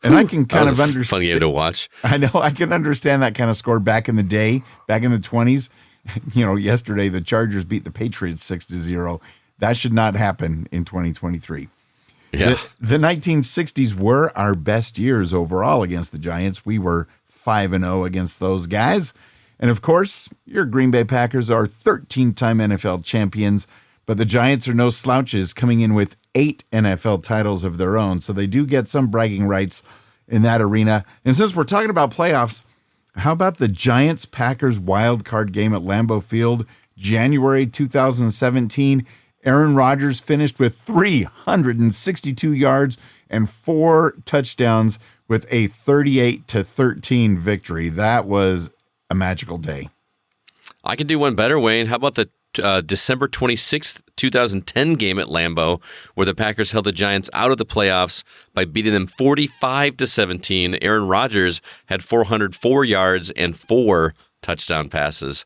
And I can kind of understand. Fun game to watch. I know. I can understand that kind of score back in the day, back in the 20s. You know, yesterday the Chargers beat the Patriots 6-0. That should not happen in 2023. Yeah. The 1960s were our best years overall against the Giants. We were 5-0 against those guys. And of course, your Green Bay Packers are 13-time NFL champions, but the Giants are no slouches, coming in with 8 NFL titles of their own. So they do get some bragging rights in that arena. And since we're talking about playoffs, how about the Giants-Packers wild card game at Lambeau Field, January 2017? Aaron Rodgers finished with 362 yards and 4 touchdowns with a 38-13 victory. That was a magical day. I can do one better, Wayne. How about the December 26th, 2010 game at Lambeau, where the Packers held the Giants out of the playoffs by beating them 45-17. Aaron Rodgers had 404 yards and 4 touchdown passes.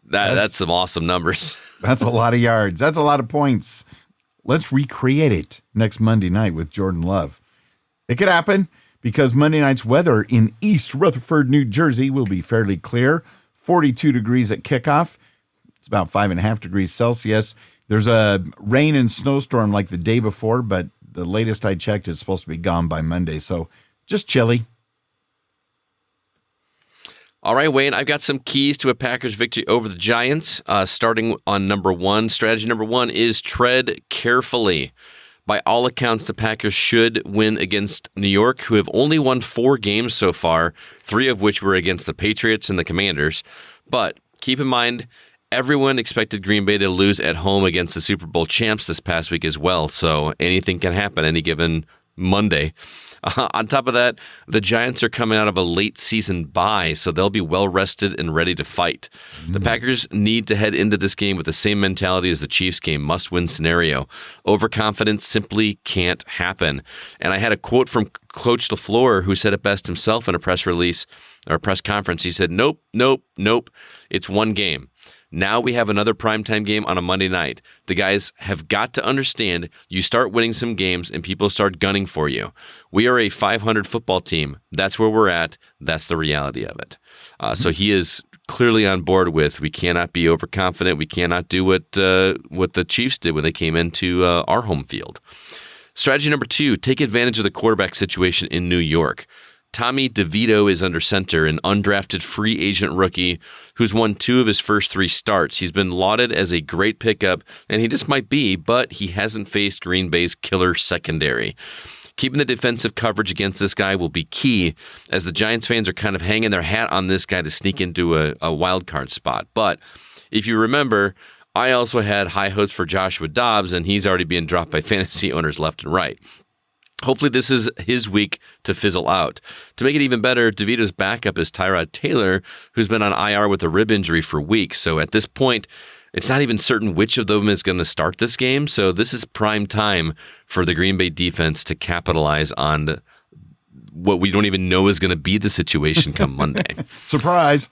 That's some awesome numbers. That's a lot of yards. That's a lot of points. Let's recreate it next Monday night with Jordan Love. It could happen because Monday night's weather in East Rutherford, New Jersey will be fairly clear. 42 degrees at kickoff. It's about 5.5 degrees Celsius. There's a rain and snowstorm like the day before, but the latest I checked is supposed to be gone by Monday. So just chilly. All right, Wayne, I've got some keys to a Packers victory over the Giants. Starting on number 1. Strategy number 1 is tread carefully. By all accounts, the Packers should win against New York, who have only won 4 games so far, 3 of which were against the Patriots and the Commanders. But keep in mind, everyone expected Green Bay to lose at home against the Super Bowl champs this past week as well, so anything can happen any given Monday. On top of that, the Giants are coming out of a late season bye, so they'll be well rested and ready to fight. The Packers need to head into this game with the same mentality as the Chiefs game, must-win scenario. Overconfidence simply can't happen. And I had a quote from Coach LaFleur, who said it best himself in a press release or a press conference. He said, nope. It's one game. Now we have another primetime game on a Monday night. The guys have got to understand you start winning some games and people start gunning for you. We are a 500 football team. That's where we're at. That's the reality of it. So he is clearly on board with we cannot be overconfident. We cannot do what the Chiefs did when they came into our home field. Strategy number 2, take advantage of the quarterback situation in New York. Tommy DeVito is under center, an undrafted free agent rookie who's won 2 of his first 3 starts. He's been lauded as a great pickup, and he just might be, but he hasn't faced Green Bay's killer secondary. Keeping the defensive coverage against this guy will be key, as the Giants fans are kind of hanging their hat on this guy to sneak into a wild card spot. But if you remember, I also had high hopes for Joshua Dobbs, and he's already being dropped by fantasy owners left and right. Hopefully this is his week to fizzle out. To make it even better, DeVito's backup is Tyrod Taylor, who's been on IR with a rib injury for weeks. So at this point, it's not even certain which of them is going to start this game. So this is prime time for the Green Bay defense to capitalize on what we don't even know is going to be the situation come Monday. Surprise.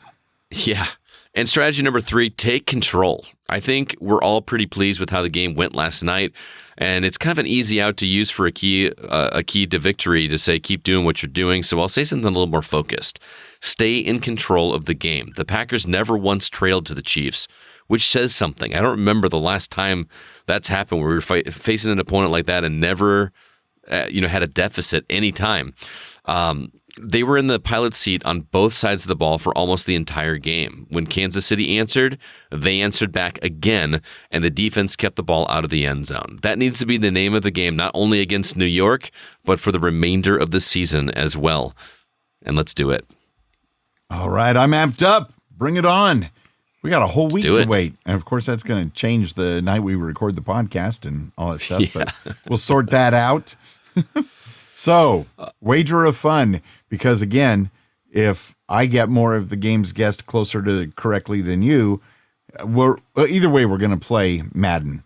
Yeah. And strategy number 3, take control. I think we're all pretty pleased with how the game went last night, and it's kind of an easy out to use for a key to victory to say keep doing what you're doing. So I'll say something a little more focused. Stay in control of the game. The Packers never once trailed to the Chiefs, which says something. I don't remember the last time that's happened where we were facing an opponent like that and never had a deficit any time. They were in the pilot seat on both sides of the ball for almost the entire game. When Kansas City answered, they answered back again, and the defense kept the ball out of the end zone. That needs to be the name of the game, not only against New York, but for the remainder of the season as well. And let's do it. All right, I'm amped up. Bring it on. We got a whole week to wait. And of course, that's going to change the night we record the podcast and all that stuff, but we'll sort that out. So, wager of fun, because again, if I get more of the games guessed closer to correctly than you, either way, we're going to play Madden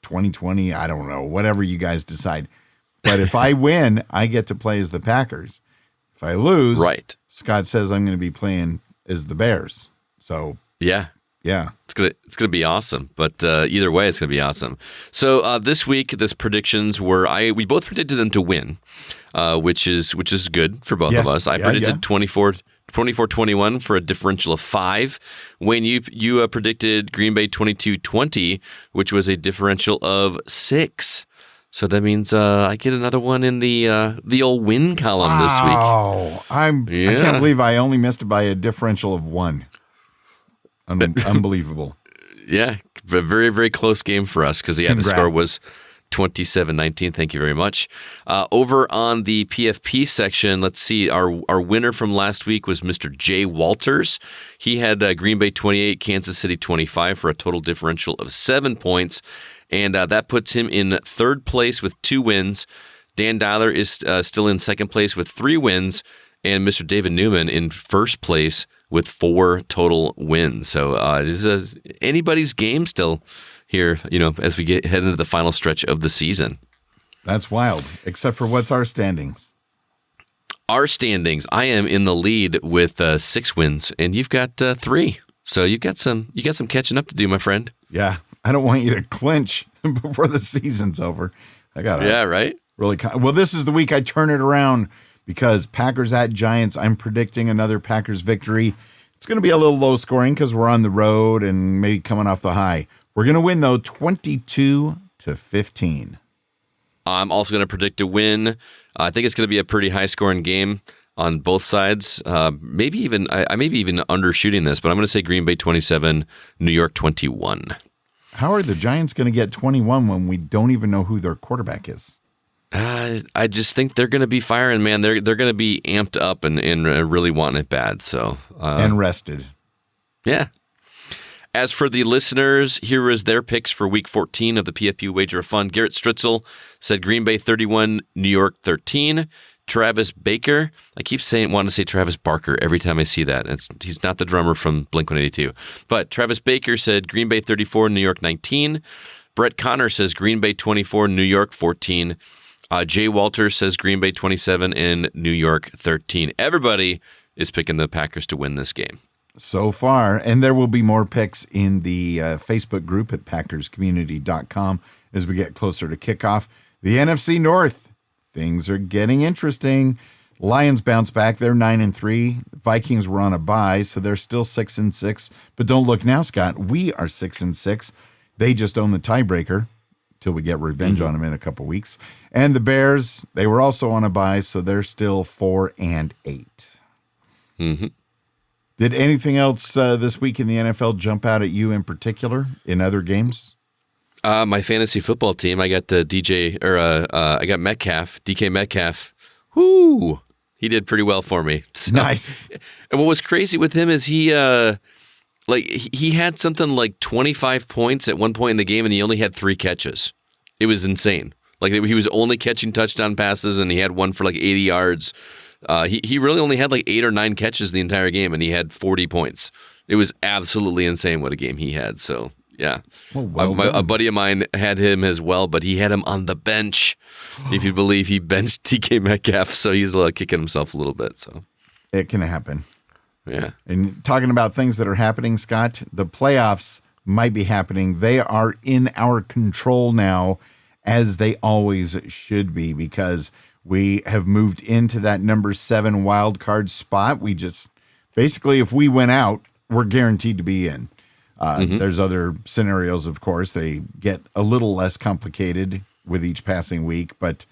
2020. I don't know, whatever you guys decide. But if I win, I get to play as the Packers. If I lose, right, Scott says I'm going to be playing as the Bears. So yeah. It's gonna be awesome. But either way, it's gonna be awesome. So this week, the predictions were we both predicted them to win, which is good for both of us. I predicted 24-21 for a differential of 5. Wayne, you predicted Green Bay 22-20, which was a differential of 6. So that means I get another one in the old win column this week. Oh, I can't believe I only missed it by a differential of 1. Unbelievable. Yeah, a very, very close game for us because, the score was 27-19. Thank you very much. Over on the PFP section, let's see. Our winner from last week was Mr. Jay Walters. He had Green Bay 28, Kansas City 25 for a total differential of 7 points, and that puts him in third place with 2 wins. Dan Deiler is still in second place with 3 wins, and Mr. David Newman in first place with 4 total wins. So it is anybody's game still here, as we head into the final stretch of the season. That's wild, except for what's our standings? Our standings, I am in the lead with 6 wins, and you've got 3. So you got some catching up to do, my friend. Yeah, I don't want you to clinch before the season's over. I got right. Really, well, this is the week I turn it around. Because Packers at Giants, I'm predicting another Packers victory. It's going to be a little low scoring because we're on the road and maybe coming off the high. We're going to win, though, 22-15. I'm also going to predict a win. I think it's going to be a pretty high scoring game on both sides. Maybe even undershooting this, but I'm going to say Green Bay 27, New York 21. How are the Giants going to get 21 when we don't even know who their quarterback is? I just think they're going to be firing, man. They're going to be amped up and really wanting it bad. So and rested. Yeah. As for the listeners, here is their picks for Week 14 of the PFP Wager of Fun. Garrett Stritzel said Green Bay 31, New York 13. Travis Baker, I keep wanting to say Travis Barker every time I see that. He's not the drummer from Blink-182. But Travis Baker said Green Bay 34, New York 19. Brett Connor says Green Bay 24, New York 14. Jay Walters says Green Bay 27 and New York 13. Everybody is picking the Packers to win this game. So far, and there will be more picks in the Facebook group at packerscommunity.com as we get closer to kickoff. The NFC North, things are getting interesting. Lions bounce back. They're 9-3. Vikings were on a bye, so they're still 6-6. But don't look now, Scott. We are 6-6. They just own the tiebreaker till we get revenge on them in a couple weeks. And the Bears, they were also on a bye, so they're still 4-8. Mm-hmm. Did anything else this week in the NFL jump out at you in particular in other games? My fantasy football team, I got I got Metcalf, DK Metcalf. Whoo! He did pretty well for me. So, nice. And what was crazy with him is he had something like 25 points at one point in the game, and he only had 3 catches. It was insane. Like he was only catching touchdown passes, and he had one for like 80 yards. He really only had like 8 or 9 catches the entire game, and he had 40 points. It was absolutely insane what a game he had. So, yeah. A buddy of mine had him as well, but he had him on the bench. If you believe, he benched TK Metcalf, so he's kicking himself a little bit. So it can happen. Yeah. And talking about things that are happening, Scott, the playoffs might be happening. They are in our control now, as they always should be, because we have moved into that number 7 wild card spot. We just basically, if we win out, we're guaranteed to be in. There's other scenarios, of course. They get a little less complicated with each passing week, but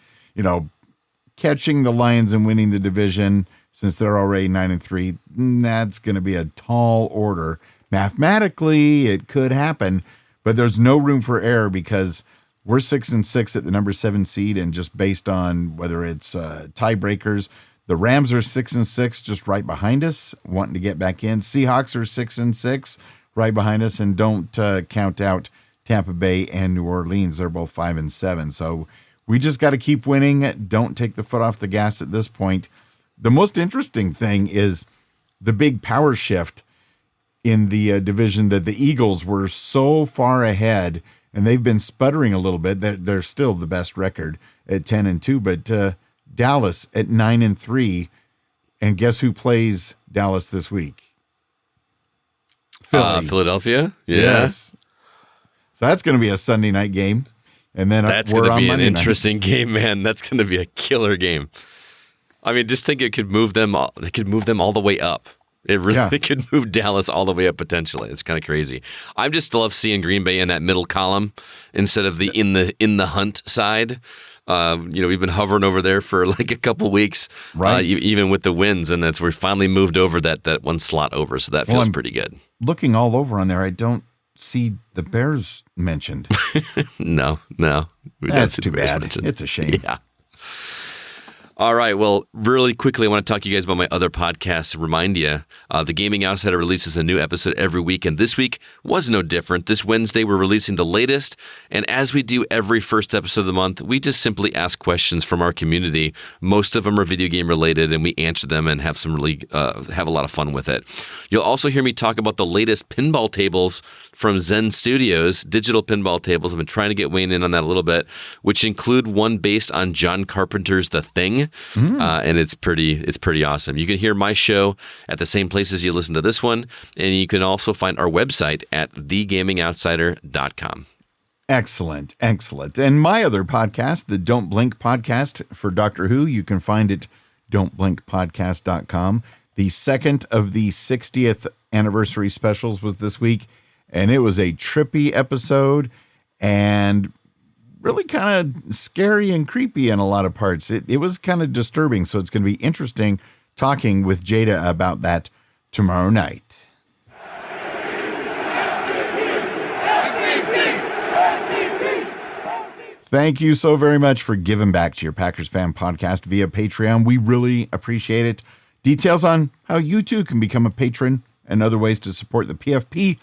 catching the Lions and winning the division, since they're already 9-3, that's going to be a tall order. Mathematically, it could happen, but there's no room for error because we're 6-6 at the number 7 seed, and just based on whether it's tiebreakers, the Rams are 6-6, just right behind us, wanting to get back in. Seahawks are 6-6, right behind us, and don't count out Tampa Bay and New Orleans. They're both 5-7. So we just got to keep winning. Don't take the foot off the gas at this point. The most interesting thing is the big power shift in the division, that the Eagles were so far ahead, and they've been sputtering a little bit. They're still the best record at 10-2, but Dallas at 9-3, and guess who plays Dallas this week? Philadelphia. Yeah. Yes. So that's going to be a Sunday night game, and then that's going to be an interesting game, man. That's going to be a killer game. I mean, just think it could move them. It could move them all the way up. It really could move Dallas all the way up potentially. It's kind of crazy. I just love seeing Green Bay in that middle column instead of the in the hunt side. We've been hovering over there for like a couple weeks, right? Even with the wins, and we finally moved over that one slot over. So that feels pretty good. Looking all over on there, I don't see the Bears mentioned. No, that's too bad. It's a shame. Yeah. All right. Well, really quickly, I want to talk to you guys about my other podcasts. Remind you, The Gaming Outsider releases a new episode every week, and this week was no different. This Wednesday, we're releasing the latest, and as we do every first episode of the month, we just simply ask questions from our community. Most of them are video game related, and we answer them and have some really have a lot of fun with it. You'll also hear me talk about the latest pinball tables from Zen Studios, digital pinball tables. I've been trying to get Wayne in on that a little bit, which include one based on John Carpenter's The Thing. And it's pretty awesome. You can hear my show at the same places you listen to this one, and you can also find our website at thegamingoutsider.com. Excellent. And my other podcast, the Don't Blink podcast for Doctor Who, you can find it don'tblinkpodcast.com. The second of the 60th anniversary specials was this week, and it was a trippy episode and really kind of scary and creepy in a lot of parts. It was kind of disturbing, so it's going to be interesting talking with Jada about that tomorrow night. Thank you so very much for giving back to your Packers Fan Podcast via Patreon. We really appreciate it. Details on how you too can become a patron and other ways to support the PFP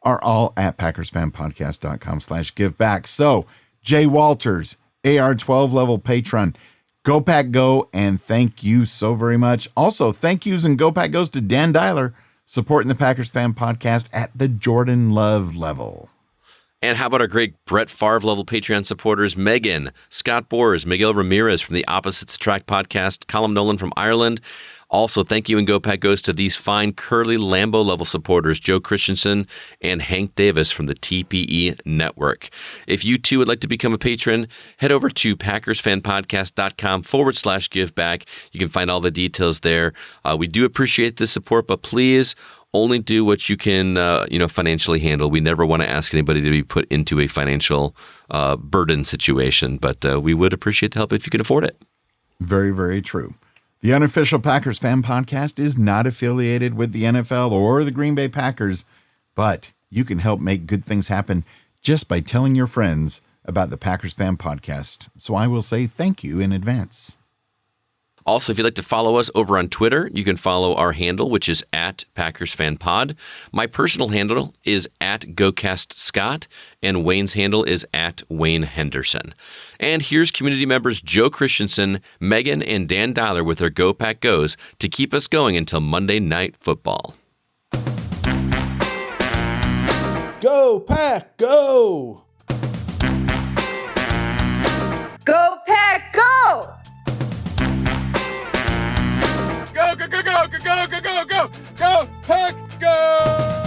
are all at packersfanpodcast.com/giveback. So, Jay Walters, AR12 level patron, Go Pack Go, and thank you so very much. Also, thank yous and Go Pack Goes to Dan Dyler, supporting the Packers Fan Podcast at the Jordan Love level. And how about our great Brett Favre level Patreon supporters, Megan, Scott Boers, Miguel Ramirez from the Opposites Attract podcast, Colin Nolan from Ireland. Also, thank you and Go Pack Goes to these fine Curly Lambeau level supporters, Joe Christensen and Hank Davis from the TPE Network. If you too would like to become a patron, head over to packersfanpodcast.com/giveback. You can find all the details there. We do appreciate the support, but please only do what you can, financially handle. We never want to ask anybody to be put into a financial burden situation, but we would appreciate the help if you can afford it. Very, very true. The Unofficial Packers Fan Podcast is not affiliated with the NFL or the Green Bay Packers, but you can help make good things happen just by telling your friends about the Packers Fan Podcast. So I will say thank you in advance. Also, if you'd like to follow us over on Twitter, you can follow our handle, which is at Packers Fan Pod. My personal handle is at GoCastScott, and Wayne's handle is at Wayne Henderson. And here's community members Joe Christensen, Megan, and Dan Dialer with their Go Pack Goes to keep us going until Monday Night Football. Go Pack, go! Go Pack, go! Go, go, go, go, go, go, go, go, go, go, Pack, go!